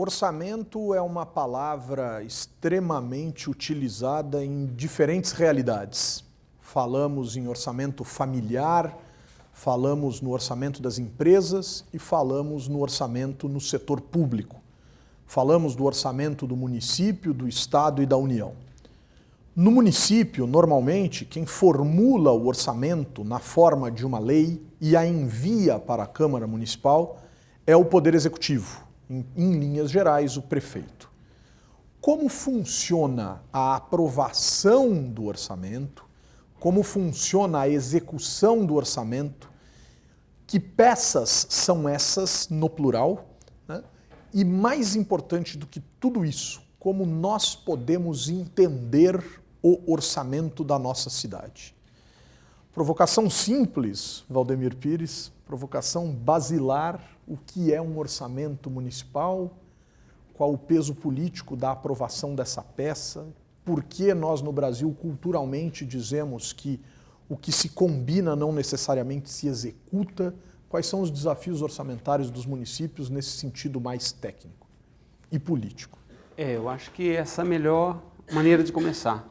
Orçamento é uma palavra extremamente utilizada em diferentes realidades. Falamos em orçamento familiar, falamos no orçamento das empresas e falamos no orçamento no setor público. Falamos do orçamento do município, do estado e da União. No município, normalmente, quem formula o orçamento na forma de uma lei e a envia para a Câmara Municipal é o Poder Executivo, em linhas gerais, o prefeito. Como funciona a aprovação do orçamento? Como funciona a execução do orçamento? Que peças são essas, no plural? Né? E mais importante do que tudo isso, como nós podemos entender o orçamento da nossa cidade? Provocação simples, Valdemir Pires, provocação basilar: o que é um orçamento municipal? Qual o peso político da aprovação dessa peça? Por que nós no Brasil culturalmente dizemos que o que se combina não necessariamente se executa? Quais são os desafios orçamentários dos municípios nesse sentido mais técnico e político? Eu acho que essa é a melhor maneira de começar,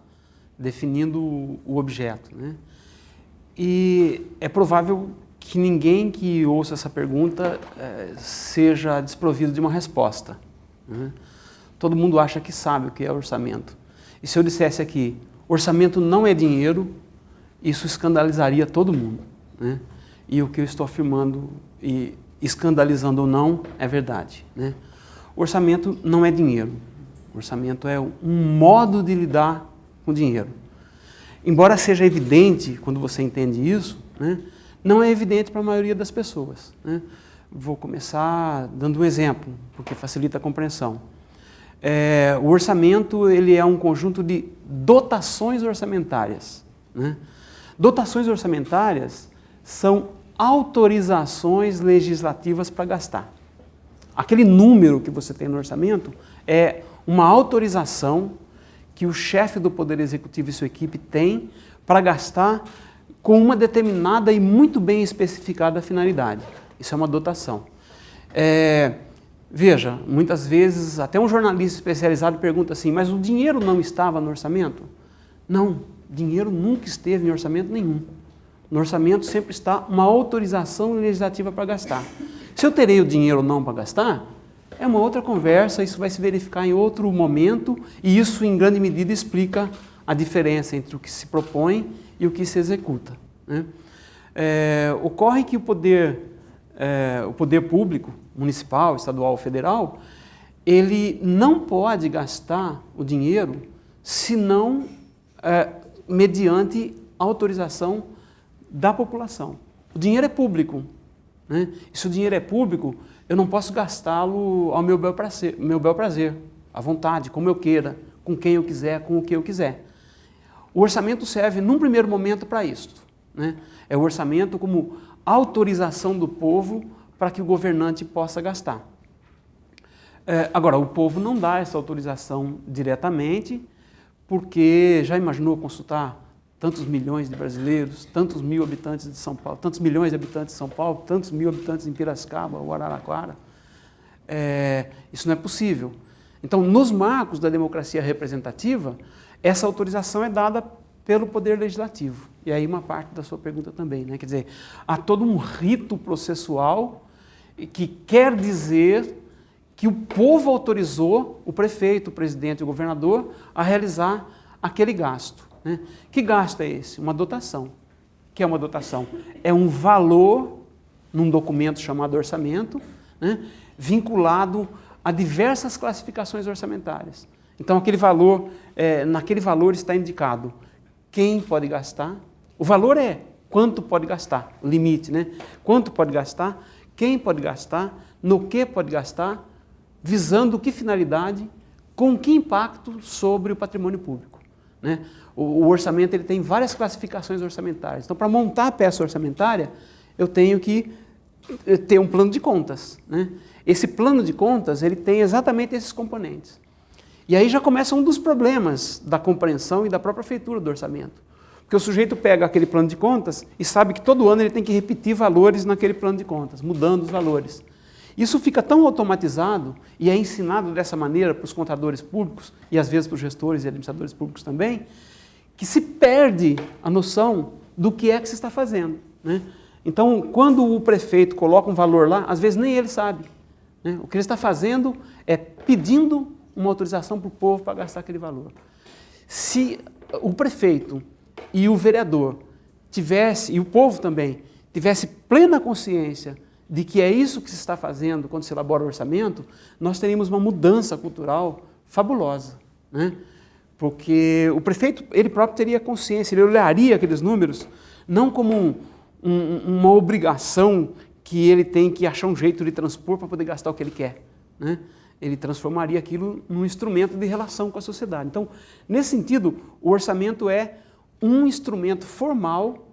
definindo o objeto, né? E é provável que ninguém que ouça essa pergunta seja desprovido de uma resposta, né? Todo mundo acha que sabe o que é orçamento. E se eu dissesse aqui, orçamento não é dinheiro, isso escandalizaria todo mundo, né? E o que eu estou afirmando, e escandalizando ou não, é verdade, né? Orçamento não é dinheiro. Orçamento é um modo de lidar com dinheiro. Embora seja evidente quando você entende isso, né, não é evidente para a maioria das pessoas, né? Vou começar dando um exemplo, porque facilita a compreensão. O orçamento ele é um conjunto de dotações orçamentárias, né? Dotações orçamentárias são autorizações legislativas para gastar. Aquele número que você tem no orçamento é uma autorização que o chefe do Poder Executivo e sua equipe tem para gastar com uma determinada e muito bem especificada finalidade. Isso é uma dotação. Veja, muitas vezes até um jornalista especializado pergunta assim, mas o dinheiro não estava no orçamento? Não, dinheiro nunca esteve em orçamento nenhum. No orçamento sempre está uma autorização legislativa para gastar. Se eu terei o dinheiro ou não para gastar, é uma outra conversa, isso vai se verificar em outro momento e isso em grande medida explica a diferença entre o que se propõe e o que se executa, né? Ocorre que o poder público, municipal, estadual ou federal, ele não pode gastar o dinheiro senão mediante autorização da população. O dinheiro é público, né? E se o dinheiro é público, eu não posso gastá-lo ao meu bel prazer, à vontade, como eu queira, com quem eu quiser, com o que eu quiser. O orçamento serve, num primeiro momento, para isso, né? É o orçamento como autorização do povo para que o governante possa gastar. Agora, o povo não dá essa autorização diretamente, porque já imaginou consultar tantos milhões de brasileiros, tantos mil habitantes de São Paulo, tantos milhões de habitantes de São Paulo, tantos mil habitantes em Piracicaba ou Araraquara? Isso não é possível. Então, nos marcos da democracia representativa, essa autorização é dada pelo Poder Legislativo. E aí uma parte da sua pergunta também, né? Quer dizer, há todo um rito processual que quer dizer que o povo autorizou o prefeito, o presidente e o governador a realizar aquele gasto, né? Que gasto é esse? Uma dotação. O que é uma dotação? É um valor num documento chamado orçamento, né, vinculado a diversas classificações orçamentárias. Então, aquele valor, naquele valor está indicado quem pode gastar. O valor é quanto pode gastar, o limite, né? Quanto pode gastar, quem pode gastar, no que pode gastar, visando que finalidade, com que impacto sobre o patrimônio público, né? O orçamento ele tem várias classificações orçamentárias. Então, para montar a peça orçamentária, eu tenho que ter um plano de contas, né? Esse plano de contas ele tem exatamente esses componentes. E aí já começa um dos problemas da compreensão e da própria feitura do orçamento. Porque o sujeito pega aquele plano de contas e sabe que todo ano ele tem que repetir valores naquele plano de contas, mudando os valores. Isso fica tão automatizado e é ensinado dessa maneira para os contadores públicos e às vezes para os gestores e administradores públicos também, que se perde a noção do que é que se está fazendo, né? Então, quando o prefeito coloca um valor lá, às vezes nem ele sabe, né? O que ele está fazendo é pedindo uma autorização para o povo para gastar aquele valor. Se o prefeito e o vereador tivesse, e o povo também, tivesse plena consciência de que é isso que se está fazendo quando se elabora o orçamento, nós teríamos uma mudança cultural fabulosa, né? Porque o prefeito, ele próprio teria consciência, ele olharia aqueles números não como uma obrigação que ele tem que achar um jeito de transpor para poder gastar o que ele quer, né? Ele transformaria aquilo num instrumento de relação com a sociedade. Então, nesse sentido, o orçamento é um instrumento formal,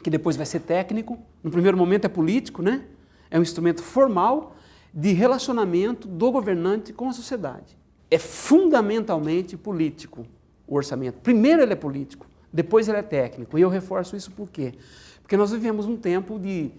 que depois vai ser técnico, no primeiro momento é político, né? É um instrumento formal de relacionamento do governante com a sociedade. É fundamentalmente político o orçamento. Primeiro ele é político, depois ele é técnico. E eu reforço isso por quê? Porque nós vivemos um tempo de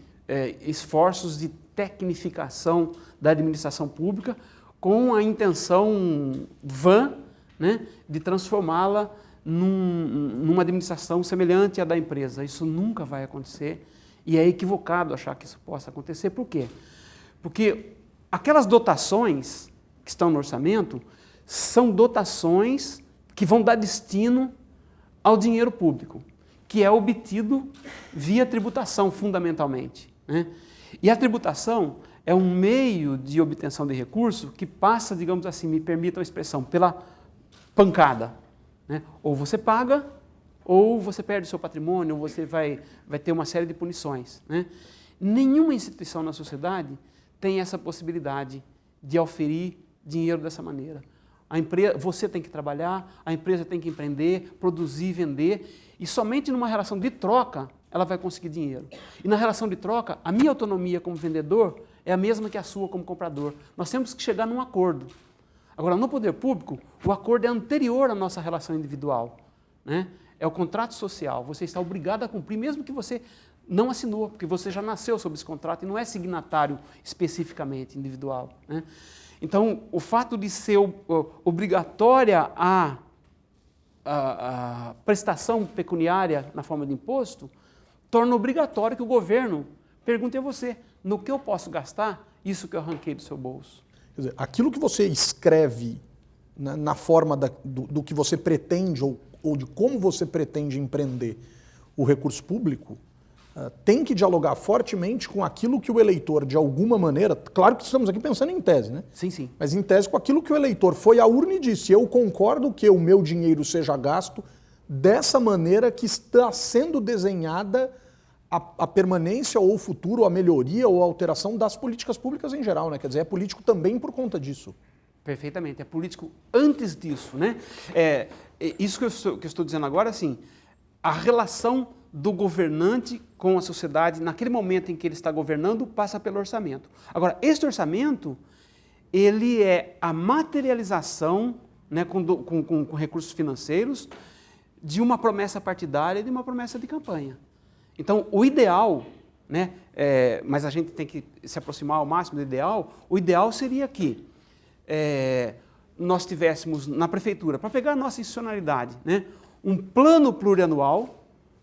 esforços de tecnificação da administração pública com a intenção vã, né, de transformá-la numa administração semelhante à da empresa. Isso nunca vai acontecer e é equivocado achar que isso possa acontecer. Por quê? Porque aquelas dotações que estão no orçamento são dotações que vão dar destino ao dinheiro público, que é obtido via tributação, fundamentalmente, né? E a tributação é um meio de obtenção de recurso que passa, digamos assim, me permitam a expressão, pela pancada, né? Ou você paga, ou você perde o seu patrimônio, ou você vai ter uma série de punições, né? Nenhuma instituição na sociedade tem essa possibilidade de auferir dinheiro dessa maneira. Você tem que trabalhar, a empresa tem que empreender, produzir, vender, e somente numa relação de troca ela vai conseguir dinheiro. E na relação de troca, a minha autonomia como vendedor é a mesma que a sua como comprador. Nós temos que chegar num acordo. Agora, no poder público, o acordo é anterior à nossa relação individual, né? É o contrato social. Você está obrigado a cumprir, mesmo que você não assinou, porque você já nasceu sob esse contrato e não é signatário especificamente individual, né? Então, o fato de ser obrigatória a prestação pecuniária na forma de imposto torna obrigatório que o governo pergunte a você, no que eu posso gastar isso que eu arranquei do seu bolso? Quer dizer, aquilo que você escreve na forma do que você pretende ou de como você pretende empreender o recurso público, tem que dialogar fortemente com aquilo que o eleitor, de alguma maneira, claro que estamos aqui pensando em tese, né? Sim, sim. Mas em tese com aquilo que o eleitor foi à urna e disse, eu concordo que o meu dinheiro seja gasto dessa maneira que está sendo desenhada a permanência ou o futuro, a melhoria ou a alteração das políticas públicas em geral, né? Quer dizer, é político também por conta disso. Perfeitamente, é político antes disso, né? Isso que eu estou dizendo agora, assim, a relação do governante com a sociedade, naquele momento em que ele está governando, passa pelo orçamento. Agora, este orçamento, ele é a materialização, né, com recursos financeiros, de uma promessa partidária e de uma promessa de campanha. Então, o ideal, né, mas a gente tem que se aproximar ao máximo do ideal, o ideal seria que nós tivéssemos na prefeitura, para pegar a nossa institucionalidade, né, um plano plurianual,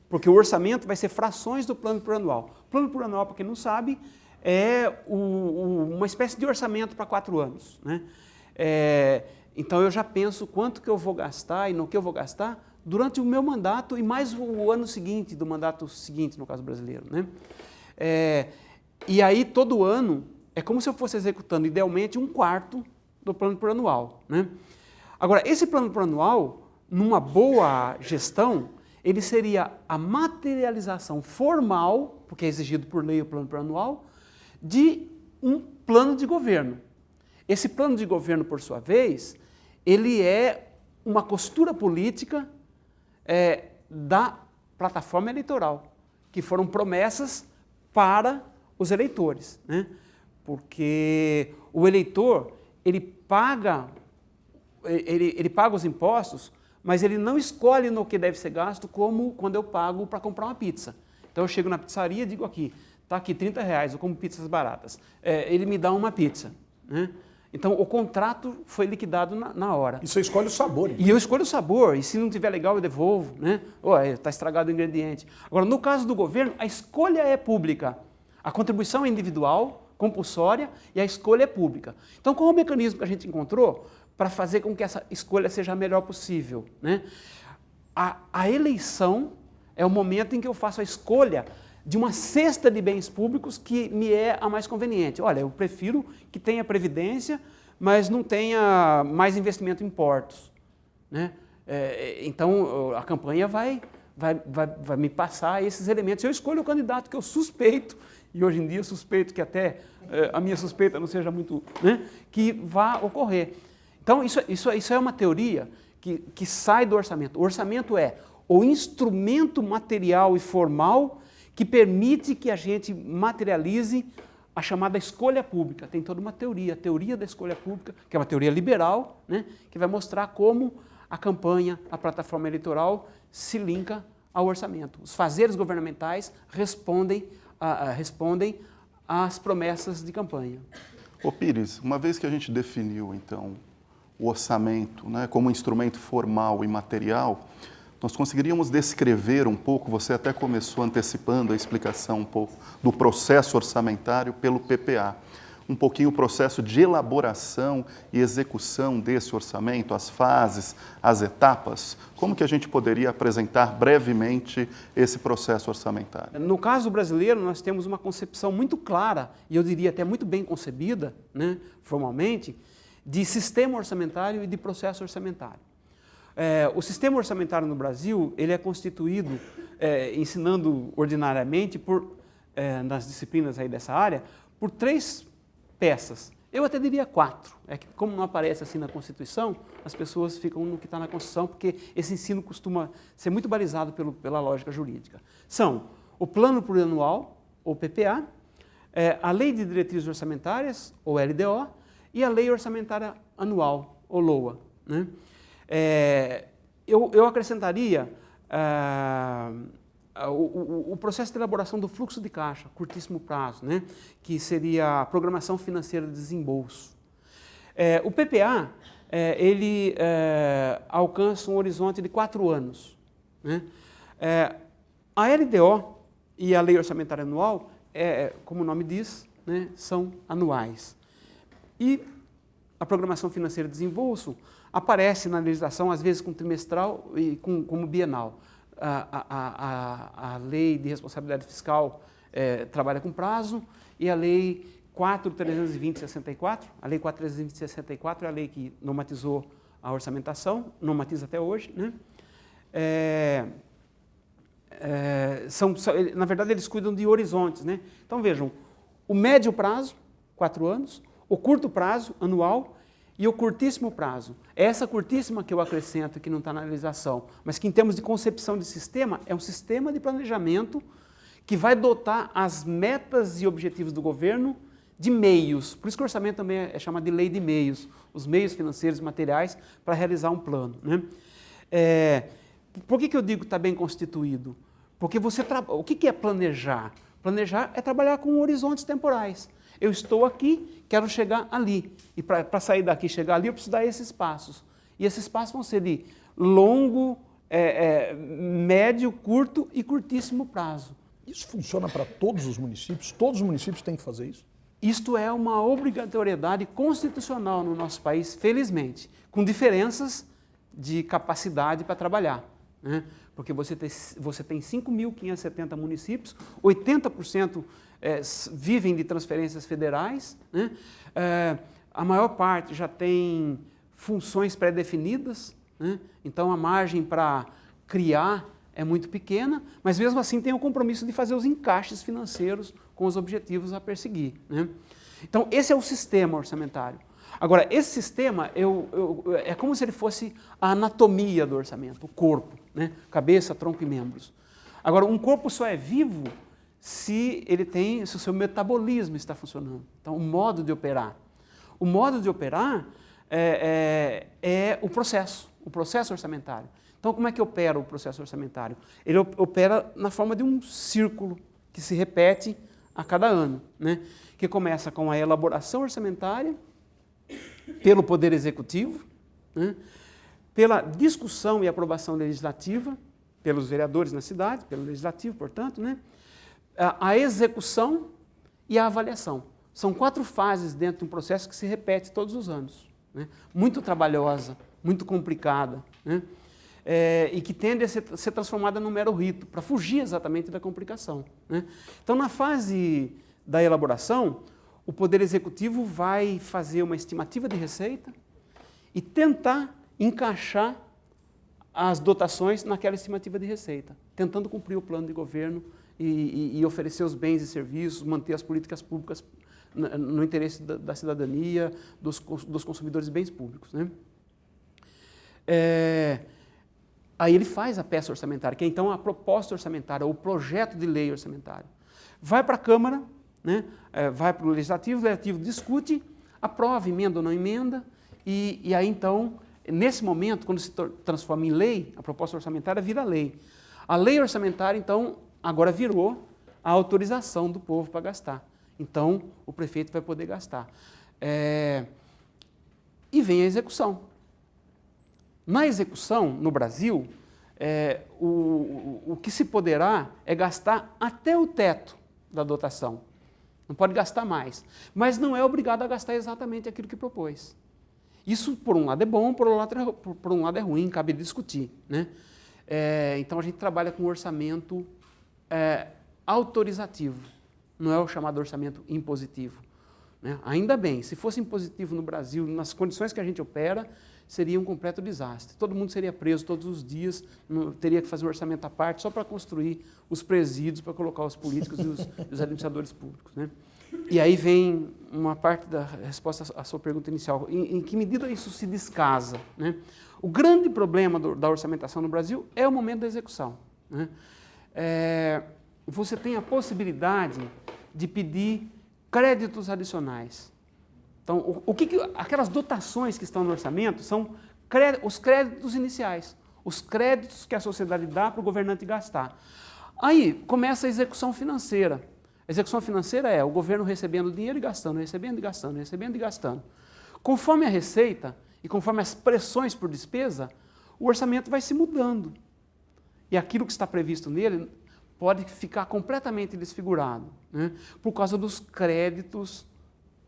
porque o orçamento vai ser frações do plano plurianual. O plano plurianual, para quem não sabe, é uma espécie de orçamento para 4 anos, né? Então eu já penso quanto que eu vou gastar e no que eu vou gastar durante o meu mandato e mais o ano seguinte, do mandato seguinte, no caso brasileiro, né? E aí todo ano é como se eu fosse executando idealmente 1/4 do plano plurianual, né? Agora, esse plano plurianual, numa boa gestão, ele seria a materialização formal, porque é exigido por lei o plano plurianual, de um plano de governo. Esse plano de governo, por sua vez, ele é uma costura política da plataforma eleitoral, que foram promessas para os eleitores, né? Porque o eleitor, ele paga os impostos, mas ele não escolhe no que deve ser gasto, como quando eu pago para comprar uma pizza. Então eu chego na pizzaria e digo aqui, está aqui R$30, eu como pizzas baratas. Ele me dá uma pizza, né? Então, o contrato foi liquidado na hora. E você escolhe o sabor. E eu escolho o sabor, e se não tiver legal, eu devolvo, né? Está estragado o ingrediente. Agora, no caso do governo, a escolha é pública. A contribuição é individual, compulsória, e a escolha é pública. Então, qual é o mecanismo que a gente encontrou para fazer com que essa escolha seja a melhor possível, né? A eleição é o momento em que eu faço a escolha de uma cesta de bens públicos que me é a mais conveniente. Olha, eu prefiro que tenha previdência, mas não tenha mais investimento em portos, né? Então, a campanha vai me passar esses elementos. Eu escolho o candidato que eu suspeito, e hoje em dia suspeito que até a minha suspeita não seja muito, né, que vá ocorrer. Então, isso é uma teoria que sai do orçamento. O orçamento é o instrumento material e formal que permite que a gente materialize a chamada escolha pública. Tem toda uma teoria, a teoria da escolha pública, que é uma teoria liberal, né, que vai mostrar como a campanha, a plataforma eleitoral se linka ao orçamento. Os fazeres governamentais respondem às promessas de campanha. Ô Pires, uma vez que a gente definiu, então, o orçamento, né, como instrumento formal e material, nós conseguiríamos descrever um pouco, você até começou antecipando a explicação um pouco do processo orçamentário pelo PPA, um pouquinho o processo de elaboração e execução desse orçamento, as fases, as etapas. Como que a gente poderia apresentar brevemente esse processo orçamentário? No caso brasileiro, nós temos uma concepção muito clara, e eu diria até muito bem concebida, né, formalmente, de sistema orçamentário e de processo orçamentário. O sistema orçamentário no Brasil, ele é constituído, ensinando ordinariamente, nas disciplinas aí dessa área, por 3 peças. Eu até diria 4. É que como não aparece assim na Constituição, as pessoas ficam no que está na Constituição, porque esse ensino costuma ser muito balizado pela lógica jurídica. São o Plano Plurianual, ou PPA, a Lei de Diretrizes Orçamentárias, ou LDO, e a Lei Orçamentária Anual, ou LOA, né? Eu acrescentaria o processo de elaboração do fluxo de caixa, curtíssimo prazo, né, que seria a programação financeira de desembolso. O PPA, ele alcança um horizonte de 4 anos. Né? A LDO e a Lei Orçamentária Anual, como o nome diz, né, são anuais. E a programação financeira de desembolso aparece na legislação, às vezes com trimestral e como bienal. A lei de responsabilidade fiscal trabalha com prazo e a lei 4.320/64, a lei 4.320/64 é a lei que normatizou a orçamentação, normatiza até hoje, né? Na verdade, eles cuidam de horizontes, né? Então, vejam, o médio prazo, 4 anos, o curto prazo, anual, e o curtíssimo prazo. É essa curtíssima que eu acrescento, que não está na legislação, mas que em termos de concepção de sistema, é um sistema de planejamento que vai dotar as metas e objetivos do governo de meios. Por isso que o orçamento também é chamado de lei de meios, os meios financeiros e materiais para realizar um plano, né? Por que eu digo que está bem constituído? Porque o que é planejar? Planejar é trabalhar com horizontes temporais. Eu estou aqui, quero chegar ali. E para sair daqui e chegar ali, eu preciso dar esses passos. E esses passos vão ser de longo, médio, curto e curtíssimo prazo. Isso funciona para todos os municípios? Todos os municípios têm que fazer isso? Isto é uma obrigatoriedade constitucional no nosso país, felizmente, com diferenças de capacidade para trabalhar, né? Porque você tem 5.570 municípios, 80% vivem de transferências federais, né? A maior parte já tem funções pré-definidas, né? Então a margem para criar é muito pequena, mas mesmo assim tem o compromisso de fazer os encaixes financeiros com os objetivos a perseguir, né? Então esse é o sistema orçamentário. Agora, esse sistema é como se ele fosse a anatomia do orçamento, o corpo, né? Cabeça, tronco e membros. Agora, um corpo só é vivo se o seu metabolismo está funcionando. Então, o modo de operar. O modo de operar é o processo orçamentário. Então, como é que opera o processo orçamentário? Ele opera na forma de um círculo que se repete a cada ano, né? Que começa com a elaboração orçamentária pelo Poder Executivo, né? Pela discussão e aprovação legislativa pelos vereadores na cidade, pelo Legislativo, portanto, né? A execução e a avaliação. São 4 fases dentro de um processo que se repete todos os anos, né? Muito trabalhosa, muito complicada, né? E que tende a ser transformada num mero rito, para fugir exatamente da complicação, né? Então, na fase da elaboração, o Poder Executivo vai fazer uma estimativa de receita e tentar encaixar as dotações naquela estimativa de receita, tentando cumprir o plano de governo e oferecer os bens e serviços, manter as políticas públicas no interesse da cidadania, dos consumidores de bens públicos, né? Aí ele faz a peça orçamentária, que é então a proposta orçamentária, o projeto de lei orçamentária. Vai para a Câmara, né? Vai para o Legislativo discute, aprova, emenda ou não emenda, e aí então, nesse momento, quando se transforma em lei, a proposta orçamentária vira lei. A lei orçamentária, então, agora virou a autorização do povo para gastar. Então, o prefeito vai poder gastar. E vem a execução. Na execução, no Brasil, o que se poderá é gastar até o teto da dotação. Não pode gastar mais. Mas não é obrigado a gastar exatamente aquilo que propôs. Isso, por um lado, é bom, por um lado é ruim, cabe discutir, né? Então, a gente trabalha com um orçamento autorizativo, não é o chamado orçamento impositivo, né? Ainda bem, se fosse impositivo no Brasil, nas condições que a gente opera, seria um completo desastre. Todo mundo seria preso todos os dias, teria que fazer um orçamento à parte só para construir os presídios, para colocar os políticos e os administradores públicos, né? E aí vem uma parte da resposta à sua pergunta inicial. Em que medida isso se descasa, né? O grande problema da orçamentação no Brasil é o momento da execução, né? Você tem a possibilidade de pedir créditos adicionais. Então, aquelas dotações que estão no orçamento são os créditos iniciais, os créditos que a sociedade dá para o governante gastar. Aí começa a execução financeira. A execução financeira é o governo recebendo dinheiro e gastando, recebendo e gastando, recebendo e gastando. Conforme a receita e conforme as pressões por despesa, o orçamento vai se mudando. E aquilo que está previsto nele pode ficar completamente desfigurado, né? Por causa dos créditos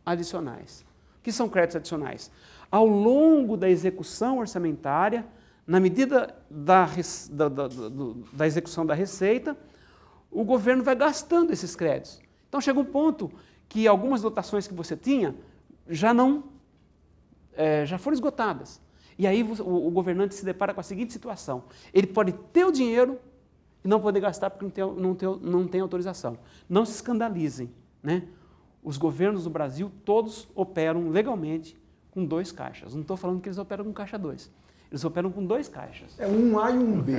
adicionais. O que são créditos adicionais? Ao longo da execução orçamentária, na medida da execução da receita, o governo vai gastando esses créditos. Então chega um ponto que algumas dotações que você tinha já foram esgotadas. E aí o governante se depara com a seguinte situação: ele pode ter o dinheiro e não poder gastar porque não tem autorização. Não se escandalizem, né? Os governos do Brasil todos operam legalmente com 2 caixas. Não estou falando que eles operam com caixa 2. Eles operam com 2 caixas. É um A e um B.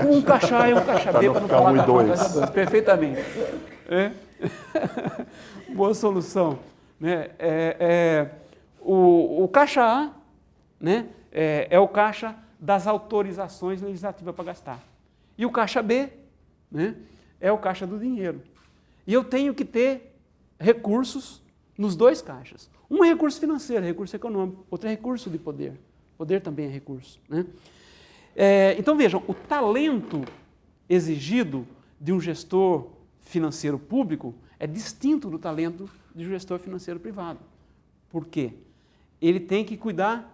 Um caixa A e um caixa B, para não falar da caixa 2. Perfeitamente. Boa solução, né? O caixa A, né, é o caixa das autorizações legislativas para gastar. E o caixa B, né, é o caixa do dinheiro. E eu tenho que ter recursos nos 2 caixas. Um é recurso financeiro, recurso econômico. Outro é recurso de poder. Poder também é recurso, né? Então, vejam, o talento exigido de um gestor financeiro público é distinto do talento de um gestor financeiro privado. Por quê? Ele tem que cuidar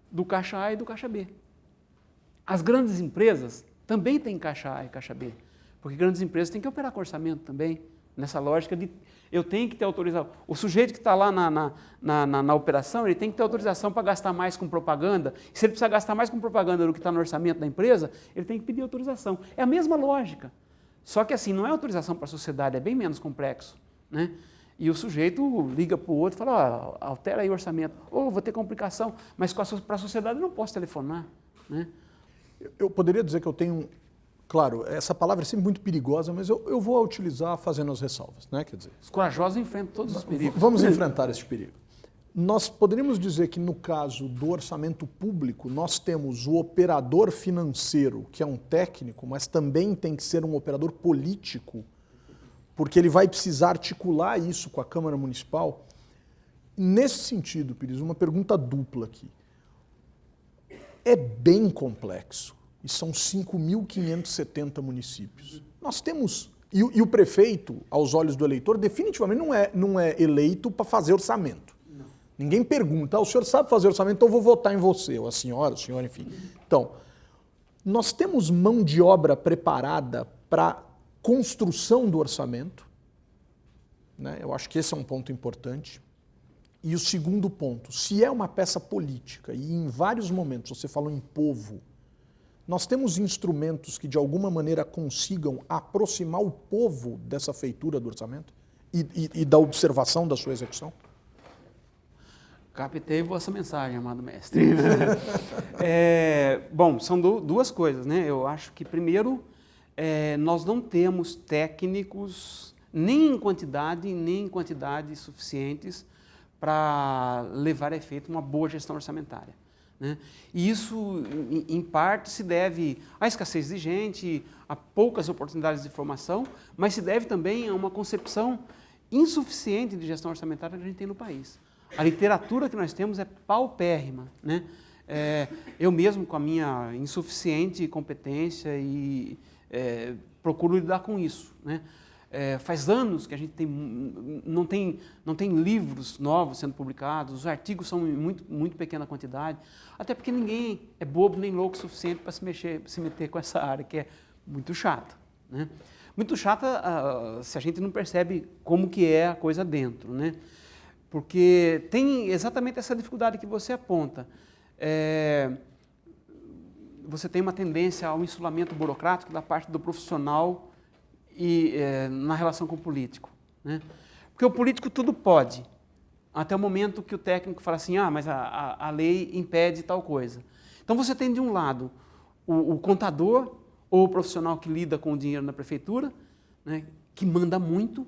do caixa A e do caixa B. As grandes empresas também têm caixa A e caixa B, porque grandes empresas têm que operar com orçamento também, nessa lógica de eu tenho que ter autorização. O sujeito que está lá na operação, ele tem que ter autorização para gastar mais com propaganda. E se ele precisar gastar mais com propaganda do que está no orçamento da empresa, ele tem que pedir autorização. É a mesma lógica. Só que assim, não é autorização para a sociedade, é bem menos complexo, né? E o sujeito liga para o outro e fala, altera aí o orçamento. Vou ter complicação, mas para a sociedade eu não posso telefonar, né? Eu poderia dizer que eu tenho... Claro, essa palavra é sempre muito perigosa, mas eu vou a utilizar fazendo as ressalvas, né? Quer dizer, os corajosos enfrentam todos os perigos. Vamos enfrentar esse perigo. Nós poderíamos dizer que no caso do orçamento público, nós temos o operador financeiro, que é um técnico, mas também tem que ser um operador político, porque ele vai precisar articular isso com a Câmara Municipal. Nesse sentido, Pires, uma pergunta dupla aqui. É bem complexo, e são 5.570 municípios. Nós temos, e o prefeito, aos olhos do eleitor, definitivamente não é eleito para fazer orçamento. Não. Ninguém pergunta, o senhor sabe fazer orçamento, então eu vou votar em você, ou a senhora, o senhor, enfim. Então, nós temos mão de obra preparada para construção do orçamento, né? Eu acho que esse é um ponto importante. E o segundo ponto, se é uma peça política, e em vários momentos você falou em povo, nós temos instrumentos que de alguma maneira consigam aproximar o povo dessa feitura do orçamento e da observação da sua execução? Captei vossa mensagem, amado mestre. Bom, são duas coisas, né? Eu acho que, primeiro, nós não temos técnicos, nem em quantidade suficientes para levar a efeito uma boa gestão orçamentária, né? E isso, em parte, se deve à escassez de gente, a poucas oportunidades de formação, mas se deve também a uma concepção insuficiente de gestão orçamentária que a gente tem no país. A literatura que nós temos é paupérrima, né? Eu mesmo, com a minha insuficiente competência, procuro lidar com isso, né? Faz anos que a gente não tem livros novos sendo publicados, os artigos são em muito pequena quantidade, até porque ninguém é bobo nem louco o suficiente para se meter com essa área, que é muito chata, né? Muito chata se a gente não percebe como que é a coisa dentro, né? Porque tem exatamente essa dificuldade que você aponta. Você tem uma tendência ao insulamento burocrático da parte do profissional na relação com o político, né? Porque o político tudo pode, até o momento que o técnico fala assim, mas a lei impede tal coisa. Então você tem de um lado o contador ou o profissional que lida com o dinheiro na prefeitura, né, que manda muito,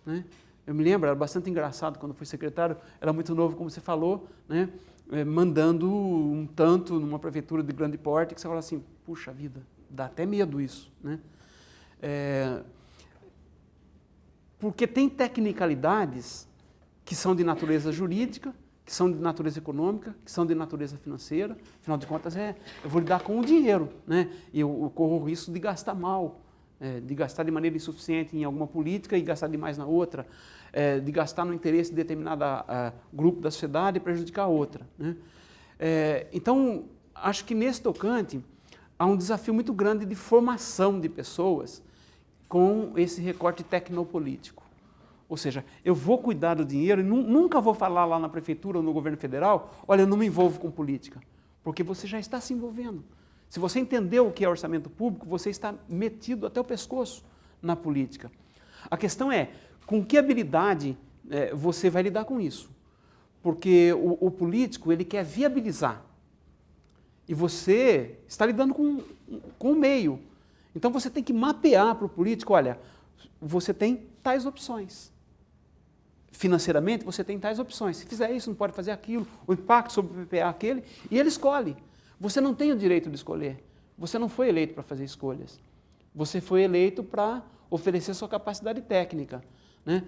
né? Eu me lembro, era bastante engraçado quando fui secretário, era muito novo, como você falou, né, mandando um tanto numa prefeitura de grande porte, que você fala assim, puxa vida, dá até medo isso, né? Porque tem tecnicalidades que são de natureza jurídica, que são de natureza econômica, que são de natureza financeira. Afinal de contas, eu vou lidar com o dinheiro, né? E eu corro o risco de gastar mal, de gastar de maneira insuficiente em alguma política e gastar demais na outra, de gastar no interesse de determinado grupo da sociedade e prejudicar a outra, né? Então, acho que nesse tocante há um desafio muito grande de formação de pessoas com esse recorte tecnopolítico. Ou seja, eu vou cuidar do dinheiro e nunca vou falar lá na prefeitura ou no governo federal, olha, eu não me envolvo com política, porque você já está se envolvendo. Se você entendeu o que é orçamento público, você está metido até o pescoço na política. A questão é, com que habilidade você vai lidar com isso? Porque o político, ele quer viabilizar. E você está lidando com o meio. Então você tem que mapear para o político, olha, você tem tais opções. Financeiramente, você tem tais opções. Se fizer isso, não pode fazer aquilo, o impacto sobre o PPA é aquele, e ele escolhe. Você não tem o direito de escolher. Você não foi eleito para fazer escolhas. Você foi eleito para oferecer sua capacidade técnica, né?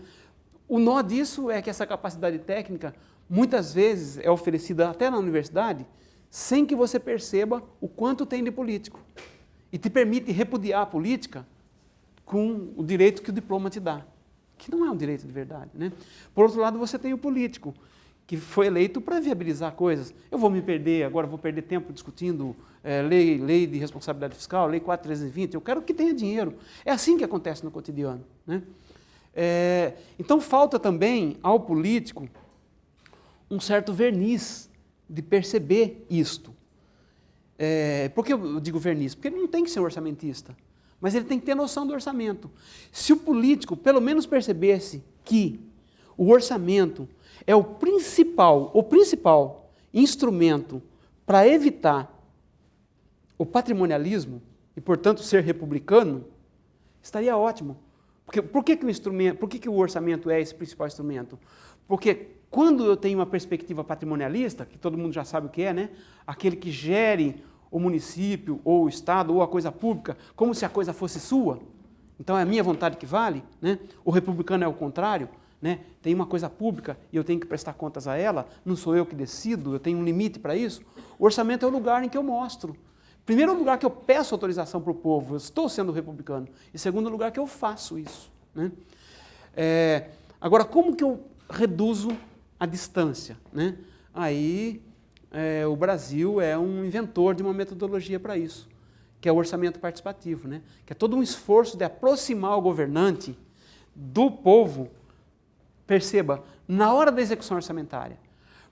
O nó disso é que essa capacidade técnica, muitas vezes, é oferecida até na universidade, sem que você perceba o quanto tem de político. E te permite repudiar a política com o direito que o diploma te dá, que não é um direito de verdade, né? Por outro lado, você tem o político, que foi eleito para viabilizar coisas. Eu vou me perder, agora vou perder tempo discutindo lei de responsabilidade fiscal, lei 4.320, eu quero que tenha dinheiro. É assim que acontece no cotidiano, né? Então falta também ao político um certo verniz de perceber isto. Por que eu digo verniz? Porque ele não tem que ser um orçamentista, mas ele tem que ter noção do orçamento. Se o político pelo menos percebesse que o orçamento é o principal instrumento para evitar o patrimonialismo e, portanto, ser republicano, estaria ótimo. Por que o orçamento é esse principal instrumento? Porque quando eu tenho uma perspectiva patrimonialista, que todo mundo já sabe o que é, né? Aquele que gere o município, ou o Estado, ou a coisa pública, como se a coisa fosse sua, Então é a minha vontade que vale, né? O republicano é o contrário, né? Tem uma coisa pública e eu tenho que prestar contas a ela, não sou eu que decido, eu tenho um limite para isso. O orçamento é o lugar em que eu mostro. Primeiro é o lugar que eu peço autorização para o povo, eu estou sendo republicano. E segundo lugar que eu faço isso, né? Agora, como que eu reduzo a distância, né? Aí o Brasil é um inventor de uma metodologia para isso, que é o orçamento participativo, né? Que é todo um esforço de aproximar o governante do povo, perceba, na hora da execução orçamentária.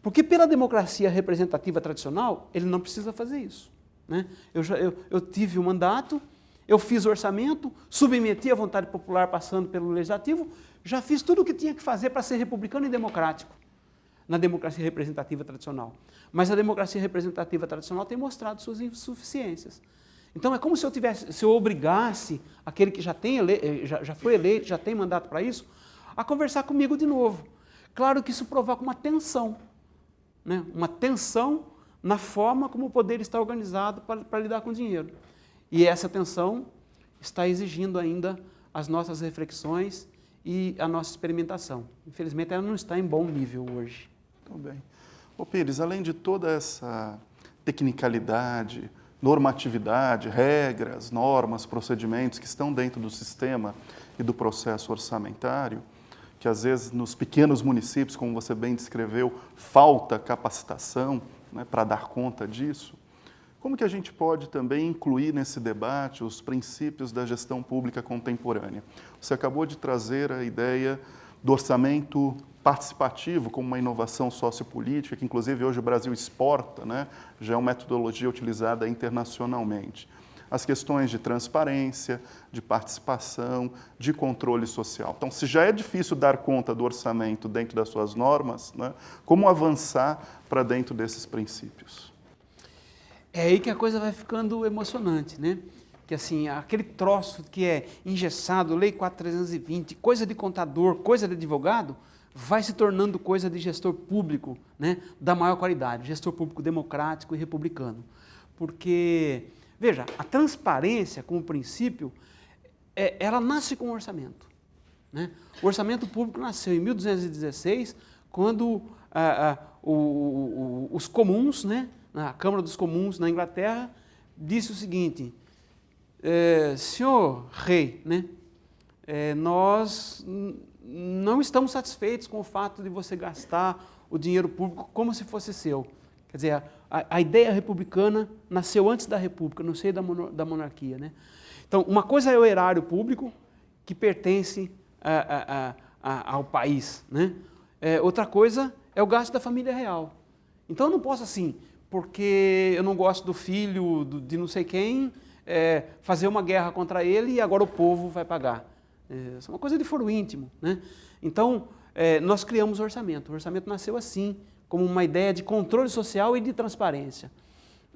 Porque pela democracia representativa tradicional, ele não precisa fazer isso, né? Eu tive o mandato, eu fiz o orçamento, submeti a vontade popular passando pelo legislativo, já fiz tudo o que tinha que fazer para ser republicano e democrático na democracia representativa tradicional. Mas a democracia representativa tradicional tem mostrado suas insuficiências. Então é como se eu obrigasse aquele que já foi eleito, já tem mandato para isso, a conversar comigo de novo. Claro que isso provoca uma tensão, né? Uma tensão na forma como o poder está organizado para lidar com o dinheiro. E essa tensão está exigindo ainda as nossas reflexões e a nossa experimentação. Infelizmente, ela não está em bom nível hoje. Muito bem. Ô Pires, além de toda essa tecnicalidade, normatividade, regras, normas, procedimentos que estão dentro do sistema e do processo orçamentário, que às vezes nos pequenos municípios, como você bem descreveu, falta capacitação, né, para dar conta disso, como que a gente pode também incluir nesse debate os princípios da gestão pública contemporânea? Você acabou de trazer a ideia do orçamento participativo como uma inovação sociopolítica, que inclusive hoje o Brasil exporta, né? Já é uma metodologia utilizada internacionalmente. As questões de transparência, de participação, de controle social. Então, se já é difícil dar conta do orçamento dentro das suas normas, né? Como avançar para dentro desses princípios? É aí que a coisa vai ficando emocionante, né? Que assim, aquele troço que é engessado, Lei 4.320, coisa de contador, coisa de advogado, vai se tornando coisa de gestor público, né? Da maior qualidade, gestor público democrático e republicano. Porque, veja, a transparência como princípio, ela nasce com o orçamento, né? O orçamento público nasceu em 1216, quando os comuns, né? Na Câmara dos Comuns, na Inglaterra, disse o seguinte: senhor rei, né, nós não estamos satisfeitos com o fato de você gastar o dinheiro público como se fosse seu. Quer dizer, a ideia republicana nasceu antes da república, no seio da monarquia, né? Então, uma coisa é o erário público, que pertence ao país, né? Outra coisa é o gasto da família real. Então, eu não posso assim, porque eu não gosto do filho de não sei quem, fazer uma guerra contra ele e agora o povo vai pagar. Isso é uma coisa de foro íntimo, né? Então, nós criamos o orçamento. O orçamento nasceu assim, como uma ideia de controle social e de transparência.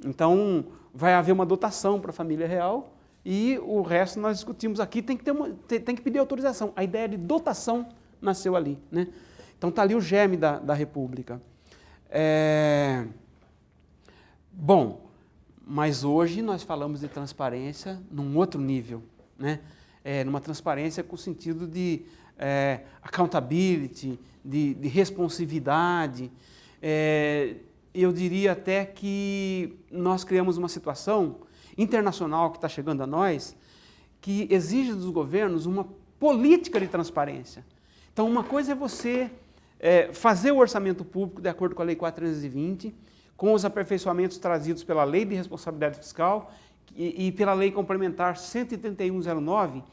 Então, vai haver uma dotação para a família real e o resto nós discutimos aqui, tem que pedir autorização. A ideia de dotação nasceu ali, né? Então, está ali o germe da República. Bom, mas hoje nós falamos de transparência num outro nível, né? Numa transparência com o sentido de accountability, de responsividade. Eu diria até que nós criamos uma situação internacional que está chegando a nós, que exige dos governos uma política de transparência. Então, uma coisa é você fazer o orçamento público de acordo com a Lei 4.320, com os aperfeiçoamentos trazidos pela Lei de Responsabilidade Fiscal e pela Lei Complementar 13109,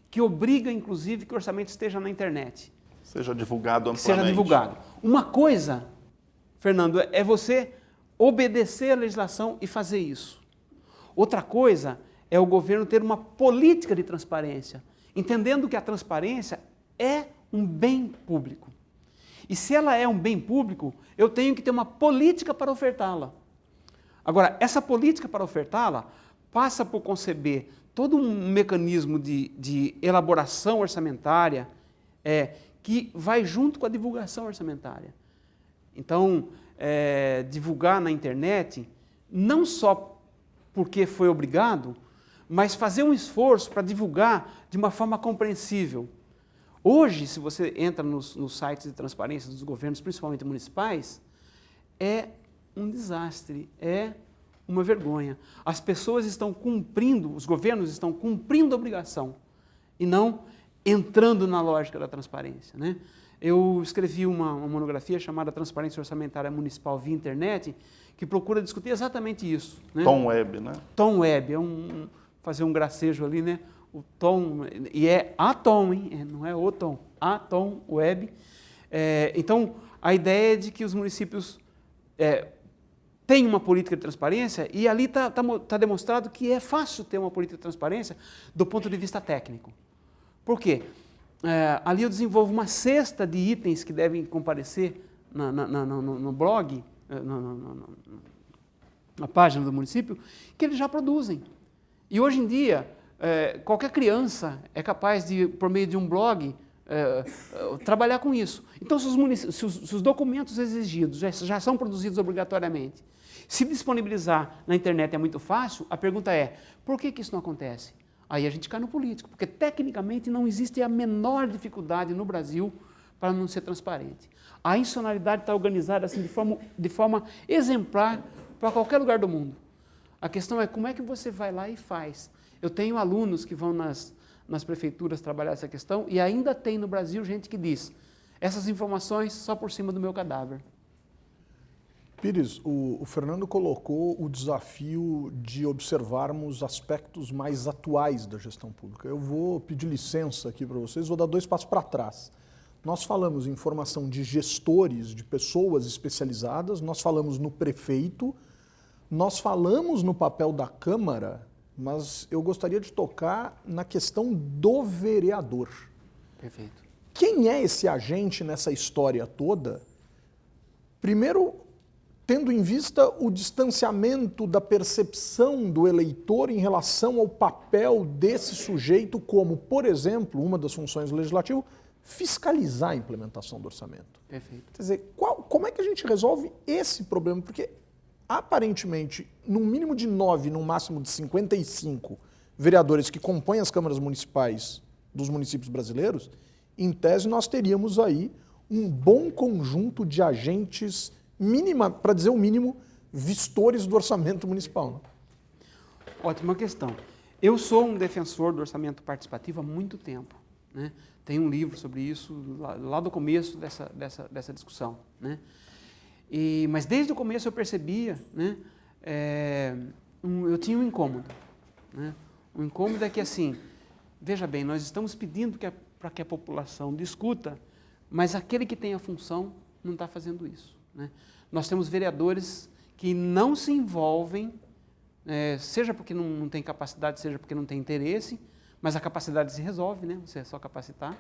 que obriga, inclusive, que o orçamento esteja na internet. Seja divulgado amplamente. Seja divulgado. Uma coisa, Fernando, é você obedecer a legislação e fazer isso. Outra coisa é o governo ter uma política de transparência, entendendo que a transparência é um bem público. E se ela é um bem público, eu tenho que ter uma política para ofertá-la. Agora, essa política para ofertá-la passa por conceber todo um mecanismo de elaboração orçamentária que vai junto com a divulgação orçamentária. Então, divulgar na internet, não só porque foi obrigado, mas fazer um esforço para divulgar de uma forma compreensível. Hoje, se você entra nos sites de transparência dos governos, principalmente municipais, é um desastre, é uma vergonha. As pessoas estão cumprindo, os governos estão cumprindo a obrigação e não entrando na lógica da transparência, né? Eu escrevi uma monografia chamada Transparência Orçamentária Municipal via Internet, que procura discutir exatamente isso, né? Tom Web, né? Tom Web, fazer um gracejo ali, né? O Tom, e é a Tom, hein? Não é o Tom, a Tom Web. Então, a ideia é de que os municípios têm uma política de transparência e ali está demonstrado que é fácil ter uma política de transparência do ponto de vista técnico. Por quê? Ali eu desenvolvo uma cesta de itens que devem comparecer no blog, na página do município, que eles já produzem. E hoje em dia, qualquer criança é capaz de, por meio de um blog, trabalhar com isso. Então, se os documentos exigidos já são produzidos obrigatoriamente, se disponibilizar na internet é muito fácil, a pergunta é, por que isso não acontece? Aí a gente cai no político, porque tecnicamente não existe a menor dificuldade no Brasil para não ser transparente. A institucionalidade está organizada assim de forma exemplar para qualquer lugar do mundo. A questão é como é que você vai lá e faz. Eu tenho alunos que vão nas prefeituras trabalhar essa questão e ainda tem no Brasil gente que diz essas informações só por cima do meu cadáver. Pires, o Fernando colocou o desafio de observarmos aspectos mais atuais da gestão pública. Eu vou pedir licença aqui para vocês, vou dar 2 passos para trás. Nós falamos em formação de gestores, de pessoas especializadas, nós falamos no prefeito, nós falamos no papel da Câmara, mas eu gostaria de tocar na questão do vereador. Perfeito. Quem é esse agente nessa história toda? Primeiro, tendo em vista o distanciamento da percepção do eleitor em relação ao papel desse sujeito como, por exemplo, uma das funções do Legislativo, fiscalizar a implementação do orçamento. Perfeito. Quer dizer, como é que a gente resolve esse problema? Porque, aparentemente, num mínimo de 9, num máximo de 55 vereadores que compõem as câmaras municipais dos municípios brasileiros, em tese nós teríamos aí um bom conjunto de agentes para dizer o mínimo, vistores do orçamento municipal. Né? Ótima questão. Eu sou um defensor do orçamento participativo há muito tempo, né? Tem um livro sobre isso lá do começo dessa discussão, né? Mas desde o começo eu percebia, né, eu tinha um incômodo. Né? O incômodo é que, assim, veja bem, nós estamos pedindo para que a população discuta, mas aquele que tem a função não está fazendo isso. Né? Nós temos vereadores que não se envolvem, seja porque não tem capacidade, seja porque não tem interesse, mas a capacidade se resolve, né? Você é só capacitar,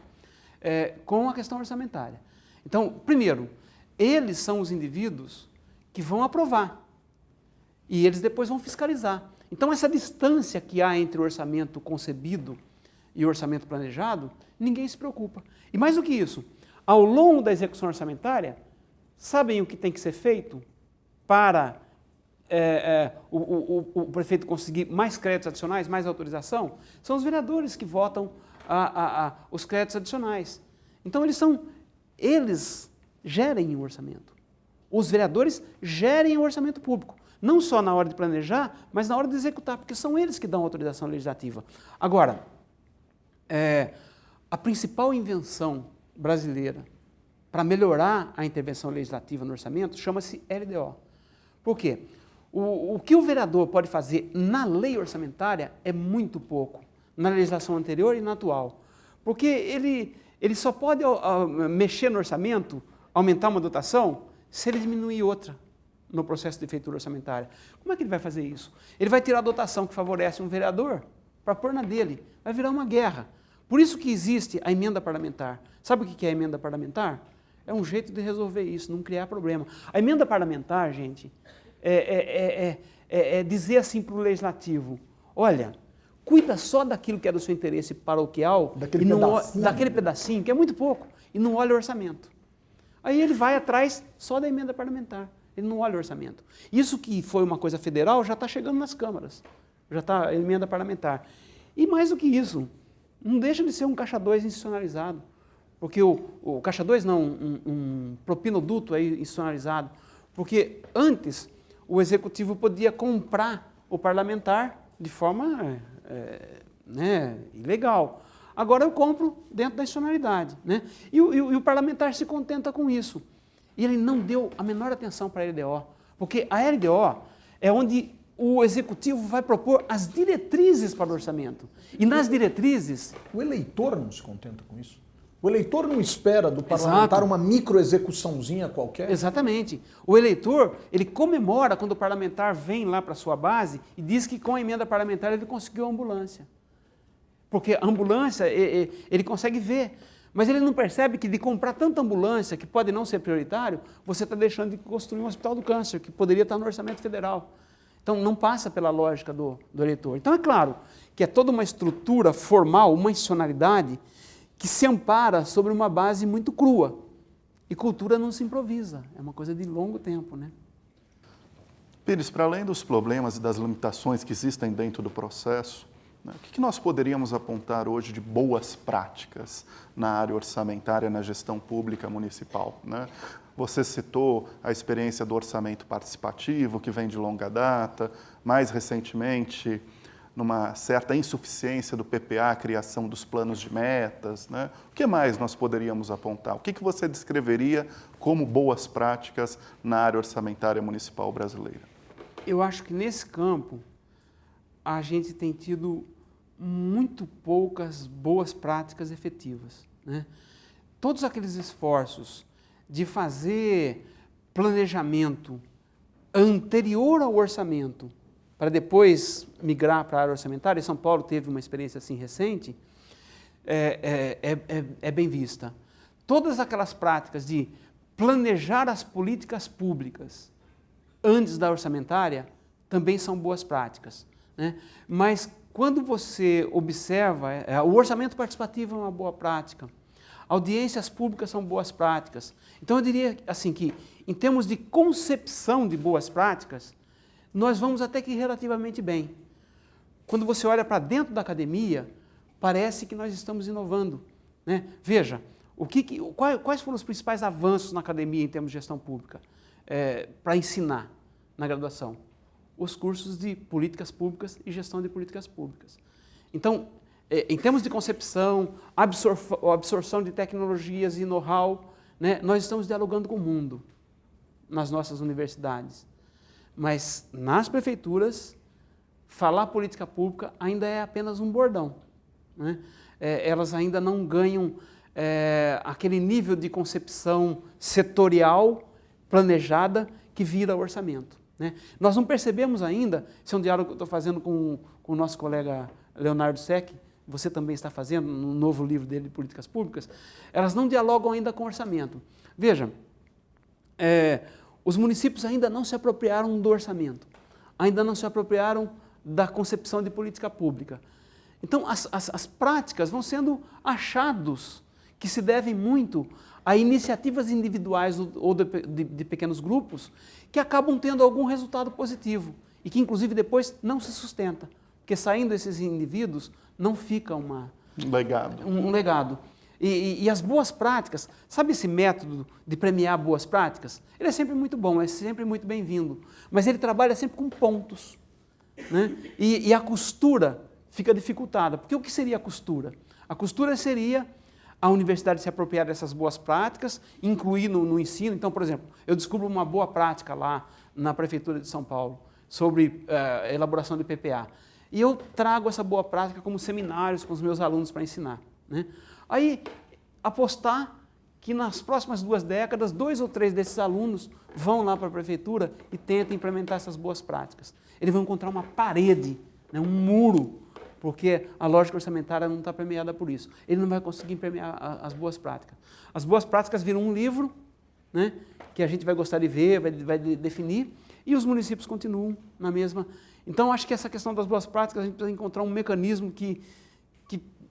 com a questão orçamentária. Então, primeiro, eles são os indivíduos que vão aprovar e eles depois vão fiscalizar. Então, essa distância que há entre o orçamento concebido e o orçamento planejado, ninguém se preocupa. E mais do que isso, ao longo da execução orçamentária, sabem o que tem que ser feito para o prefeito conseguir mais créditos adicionais, mais autorização? São os vereadores que votam os créditos adicionais. Então, eles gerem o orçamento. Os vereadores gerem o orçamento público. Não só na hora de planejar, mas na hora de executar, porque são eles que dão a autorização legislativa. Agora, a principal invenção brasileira para melhorar a intervenção legislativa no orçamento chama-se LDO. Por quê? O que o vereador pode fazer na lei orçamentária é muito pouco, na legislação anterior e na atual. Porque ele só pode mexer no orçamento, aumentar uma dotação, se ele diminuir outra no processo de feitura orçamentária. Como é que ele vai fazer isso? Ele vai tirar a dotação que favorece um vereador para pôr na dele. Vai virar uma guerra. Por isso que existe a emenda parlamentar. Sabe o que é a emenda parlamentar? É um jeito de resolver isso, não criar problema. A emenda parlamentar, gente, é dizer assim para o legislativo, olha, cuida só daquilo que é do seu interesse paroquial, daquele pedacinho, que é muito pouco, e não olha o orçamento. Aí ele vai atrás só da emenda parlamentar, ele não olha o orçamento. Isso que foi uma coisa federal já está chegando nas câmaras. já está a emenda parlamentar. E mais do que isso, não deixa de ser um caixa 2 institucionalizado, porque o caixa 2 não, um propinoduto aí institucionalizado, porque antes o executivo podia comprar o parlamentar de forma ilegal. Agora eu compro dentro da institucionalidade, né? E o parlamentar se contenta com isso. E ele não deu a menor atenção para a LDO, porque a LDO é onde o executivo vai propor as diretrizes para o orçamento. E nas diretrizes... O eleitor não se contenta com isso. O eleitor não espera do parlamentar uma microexecuçãozinha qualquer. Exatamente. O eleitor, ele comemora quando o parlamentar vem lá para a sua base e diz que com a emenda parlamentar ele conseguiu a ambulância. Porque a ambulância, ele consegue ver, mas ele não percebe que de comprar tanta ambulância, que pode não ser prioritário, você está deixando de construir um hospital do câncer, que poderia estar no orçamento federal. Então, não passa pela lógica do eleitor. Então, é claro que é toda uma estrutura formal, uma institucionalidade, que se ampara sobre uma base muito crua. E cultura não se improvisa, é uma coisa de longo tempo, né? Pires, para além dos problemas e das limitações que existem dentro do processo, né, o que nós poderíamos apontar hoje de boas práticas na área orçamentária, na gestão pública municipal, né? Você citou a experiência do orçamento participativo, que vem de longa data, mais recentemente, numa certa insuficiência do PPA, a criação dos planos de metas, né? O que mais nós poderíamos apontar? O que você descreveria como boas práticas na área orçamentária municipal brasileira? Eu acho que nesse campo a gente tem tido muito poucas boas práticas efetivas, né? Todos aqueles esforços de fazer planejamento anterior ao orçamento, para depois migrar para a área orçamentária, e São Paulo teve uma experiência assim recente, é bem vista. Todas aquelas práticas de planejar as políticas públicas antes da orçamentária também são boas práticas, né? Mas quando você observa, o orçamento participativo é uma boa prática, audiências públicas são boas práticas. Então eu diria assim que, em termos de concepção de boas práticas, nós vamos até que relativamente bem. Quando você olha para dentro da academia, parece que nós estamos inovando, né? Veja, quais foram os principais avanços na academia em termos de gestão pública para ensinar na graduação? Os cursos de políticas públicas e gestão de políticas públicas. Então, em termos de concepção, absorção de tecnologias e know-how, né, nós estamos dialogando com o mundo nas nossas universidades. Mas nas prefeituras, falar política pública ainda é apenas um bordão, né? Elas ainda não ganham aquele nível de concepção setorial, planejada, que vira orçamento, né? Nós não percebemos ainda, esse é um diálogo que eu estou fazendo com o nosso colega Leonardo Sec, você também está fazendo, no novo livro dele de políticas públicas, elas não dialogam ainda com orçamento. Veja, os municípios ainda não se apropriaram do orçamento, ainda não se apropriaram da concepção de política pública. Então, as práticas vão sendo achados que se devem muito a iniciativas individuais ou de pequenos grupos que acabam tendo algum resultado positivo e que, inclusive, depois não se sustenta, porque saindo esses indivíduos não fica um legado. E as boas práticas, sabe esse método de premiar boas práticas? Ele é sempre muito bom, é sempre muito bem-vindo, mas ele trabalha sempre com pontos, né? E a costura fica dificultada, porque o que seria a costura? A costura seria a universidade se apropriar dessas boas práticas, incluir no ensino. Então, por exemplo, eu descubro uma boa prática lá na Prefeitura de São Paulo sobre elaboração de PPA. E eu trago essa boa prática como seminários com os meus alunos para ensinar, né? Aí, apostar que nas próximas 2 décadas, 2 ou 3 desses alunos vão lá para a prefeitura e tentem implementar essas boas práticas. Eles vão encontrar uma parede, né, um muro, porque a lógica orçamentária não está premiada por isso. Ele não vai conseguir premiar as boas práticas. As boas práticas viram um livro, né, que a gente vai gostar de ver, vai definir, e os municípios continuam na mesma. Então, acho que essa questão das boas práticas, a gente precisa encontrar um mecanismo que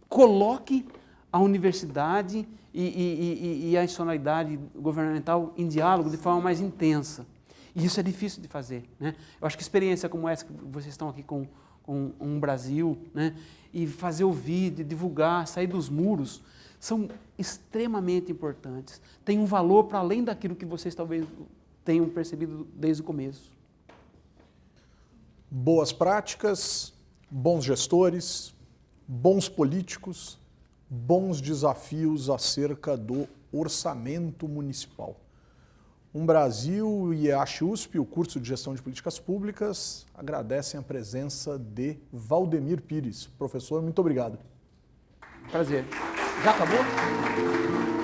coloque a universidade e a institucionalidade governamental em diálogo de forma mais intensa. E isso é difícil de fazer, né? Eu acho que experiência como essa que vocês estão aqui com um Brasil, né? E fazer ouvir, divulgar, sair dos muros, são extremamente importantes. Tem um valor para além daquilo que vocês talvez tenham percebido desde o começo. Boas práticas, bons gestores, bons políticos, bons desafios acerca do orçamento municipal. Um Brasil e a USP, o curso de Gestão de Políticas Públicas, agradecem a presença de Valdemir Pires. Professor, muito obrigado. Prazer. Já acabou?